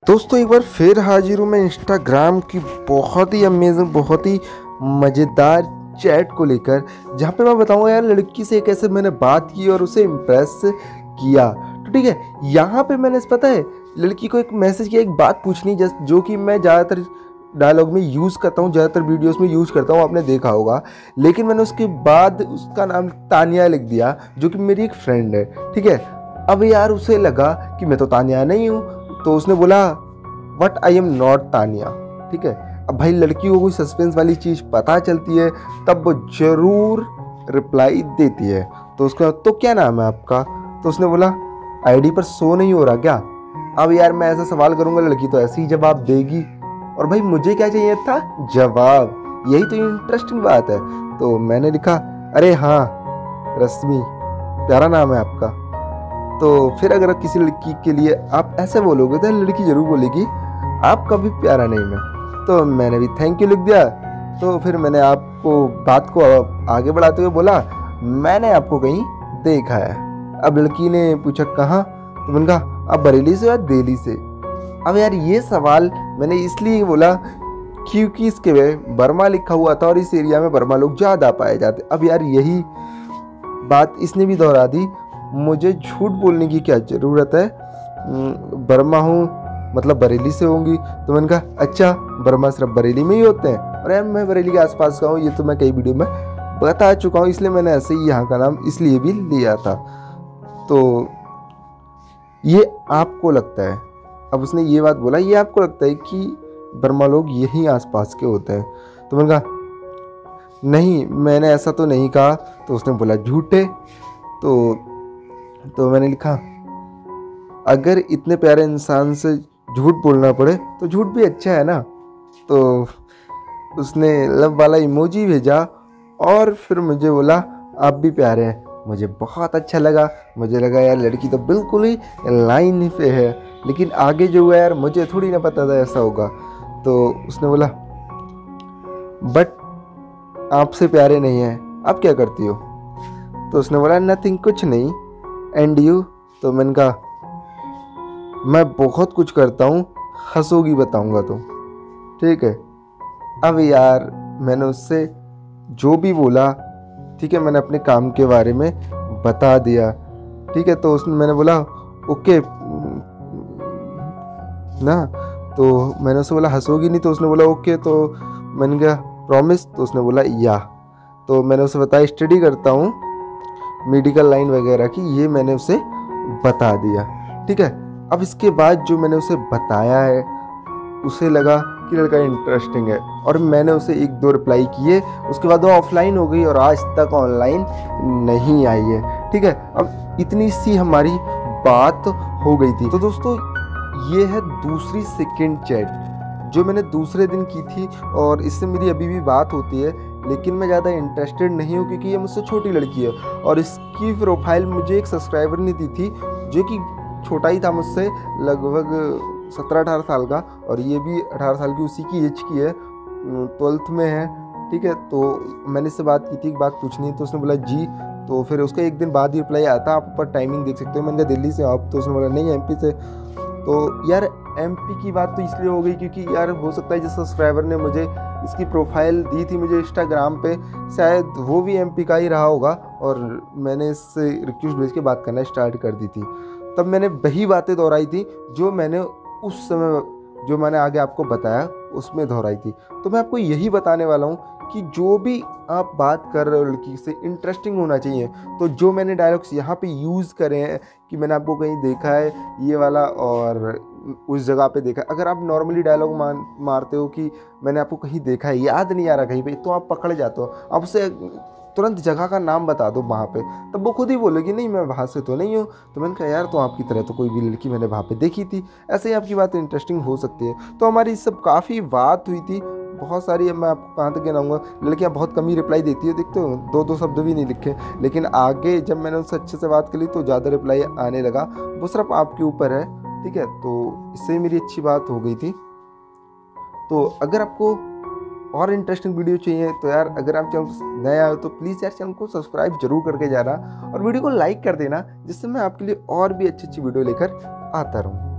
दोस्तों एक बार फिर हाजिर हूँ मैं इंस्टाग्राम की बहुत ही अमेजिंग बहुत ही मज़ेदार चैट को लेकर, जहाँ पे मैं बताऊँगा यार लड़की से कैसे मैंने बात की और उसे इम्प्रेस किया। तो ठीक है, यहाँ पे मैंने पता है लड़की को एक मैसेज किया, एक बात पूछनी जस्ट जो कि मैं ज़्यादातर डायलॉग में यूज़ करता हूँ, ज़्यादातर वीडियोस में यूज़ करता हूँ, आपने देखा होगा। लेकिन मैंने उसके बाद उसका नाम तानिया लिख दिया जो कि मेरी एक फ्रेंड है। ठीक है, अब यार उसे लगा कि मैं तो तानिया नहीं हूँ, तो उसने बोला but I am not Tania. ठीक है, अब भाई लड़की को कोई सस्पेंस वाली चीज़ पता चलती है तब वो जरूर रिप्लाई देती है। तो उसका तो क्या नाम है आपका, तो उसने बोला आईडी पर शो नहीं हो रहा क्या। अब यार मैं ऐसा सवाल करूंगा, लड़की तो ऐसे ही जवाब देगी, और भाई मुझे क्या चाहिए था, जवाब। यही तो इंटरेस्टिंग बात है। तो मैंने लिखा अरे हाँ रश्मि, प्यारा नाम है आपका। तो फिर अगर किसी लड़की के लिए आप ऐसे बोलोगे तो लड़की जरूर बोलेगी आपका भी प्यारा नेम है। तो मैंने भी थैंक यू लिख दिया। तो फिर मैंने आपको बात को आगे बढ़ाते हुए बोला मैंने आपको कहीं देखा है। अब लड़की ने पूछा कहाँ, तो मैंने कहा आप बरेली से या दिल्ली से। अब यार ये सवाल मैंने इसलिए बोला क्योंकि इसके में बर्मा लिखा हुआ था और इस एरिया में बर्मा लोग ज़्यादा पाए जाते। अब यार यही बात इसने भी दोहरा दी, मुझे झूठ बोलने की क्या ज़रूरत है, बर्मा हूँ मतलब बरेली से होंगी। तो मैंने कहा अच्छा बर्मा सिर्फ बरेली में ही होते हैं, और यार मैं बरेली के आसपास का हूँ, ये तो मैं कई वीडियो में बता चुका हूँ, इसलिए मैंने ऐसे ही यहाँ का नाम इसलिए भी लिया था। तो ये आपको लगता है, अब उसने ये बात बोला ये आपको लगता है कि बर्मा लोग यहीं आसपास के होते हैं। तो मैंने कहा नहीं मैंने ऐसा तो नहीं कहा। तो उसने बोला झूठे। तो मैंने लिखा अगर इतने प्यारे इंसान से झूठ बोलना पड़े तो झूठ भी अच्छा है ना। तो उसने लव वाला इमोजी भेजा और फिर मुझे बोला आप भी प्यारे हैं। मुझे बहुत अच्छा लगा, मुझे लगा यार लड़की तो बिल्कुल ही लाइन पे है, लेकिन आगे जो हुआ यार मुझे थोड़ी ना पता था ऐसा होगा। तो उसने बोला बट आपसे प्यारे नहीं हैं, आप क्या करती हो। तो उसने बोला नथिंग, कुछ नहीं, एंड यू। तो मैंने कहा मैं बहुत कुछ करता हूँ, हंसोगी बताऊँगा तो। ठीक है, अब यार मैंने उससे जो भी बोला, ठीक है, मैंने अपने काम के बारे में बता दिया। ठीक है, तो उसने मैंने बोला ओके ना। तो मैंने उससे बोला हंसोगी नहीं, तो उसने बोला ओके। तो मैंने कहा प्रॉमिस, तो उसने बोला या। तो मैंने उसे बताया स्टडी करता हूँ मेडिकल लाइन वगैरह की, ये मैंने उसे बता दिया। ठीक है, अब इसके बाद जो मैंने उसे बताया है उसे लगा कि लड़का इंटरेस्टिंग है, और मैंने उसे 1-2 रिप्लाई किए। उसके बाद वो ऑफलाइन हो गई और आज तक ऑनलाइन नहीं आई है। ठीक है, अब इतनी सी हमारी बात हो गई थी। तो दोस्तों ये है दूसरी सेकंड चैट जो मैंने दूसरे दिन की थी, और इससे मेरी अभी भी बात होती है, लेकिन मैं ज़्यादा इंटरेस्टेड नहीं हूँ क्योंकि ये मुझसे छोटी लड़की है, और इसकी प्रोफाइल मुझे एक सब्सक्राइबर ने दी थी जो कि छोटा ही था मुझसे, लगभग 17-18 साल का, और ये भी 18 साल की उसी की एज की है, 12th में है। ठीक है, तो मैंने इससे बात की थी, एक बात पूछनी, तो उसने बोला जी। तो फिर उसका एक दिन बाद ही रिप्लाई आया था, आप ऊपर टाइमिंग देख सकते हो। मैंने कहा दिल्ली से आप, तो उसने बोला नहीं MP से। तो यार MP की बात तो इसलिए हो गई क्योंकि यार हो सकता है जिस सब्सक्राइबर ने मुझे इसकी प्रोफाइल दी थी मुझे इंस्टाग्राम पे, शायद वो भी MP का ही रहा होगा, और मैंने इससे रिक्वेस्ट भेज के बात करना स्टार्ट कर दी थी। तब मैंने वही बातें दोहराई थी जो मैंने उस समय, जो मैंने आगे आपको बताया उसमें दोहराई थी। तो मैं आपको यही बताने वाला हूँ कि जो भी आप बात कर रहे हो लड़की से इंटरेस्टिंग होना चाहिए। तो जो मैंने डायलॉग्स यहाँ पे यूज़ करे हैं कि मैंने आपको कहीं देखा है ये वाला, और उस जगह पे देखा, अगर आप नॉर्मली डायलॉग मारते हो कि मैंने आपको कहीं देखा है, याद नहीं आ रहा कहीं पे, तो आप पकड़ जाते हो। आप उसे तुरंत जगह का नाम बता दो वहाँ पे, तब वो खुद ही बोलेगी नहीं मैं वहाँ से तो नहीं हूँ। तो मैंने कहा यार तो आपकी तरह तो कोई भी लड़की मैंने वहाँ पे देखी थी, ऐसे ही आपकी बात इंटरेस्टिंग हो सकती है। तो हमारी सब काफ़ी बात हुई थी बहुत सारी। अब मैं आपको कहाँ तक गिनाऊंगा, लड़कियाँ बहुत कम ही रिप्लाई देती है, देखते हो 2-2 शब्द भी नहीं लिखे। लेकिन आगे जब मैंने उनसे अच्छे से बात करी तो ज़्यादा रिप्लाई आने लगा, वो सिर्फ आपके ऊपर है। ठीक है, तो इससे मेरी अच्छी बात हो गई थी। तो अगर आपको और इंटरेस्टिंग वीडियो चाहिए तो यार अगर आप चैनल नए आए हो तो प्लीज़ यार चैनल को सब्सक्राइब जरूर करके जाना, और वीडियो को लाइक कर देना, जिससे मैं आपके लिए और भी अच्छी अच्छी वीडियो लेकर आता रहूँ।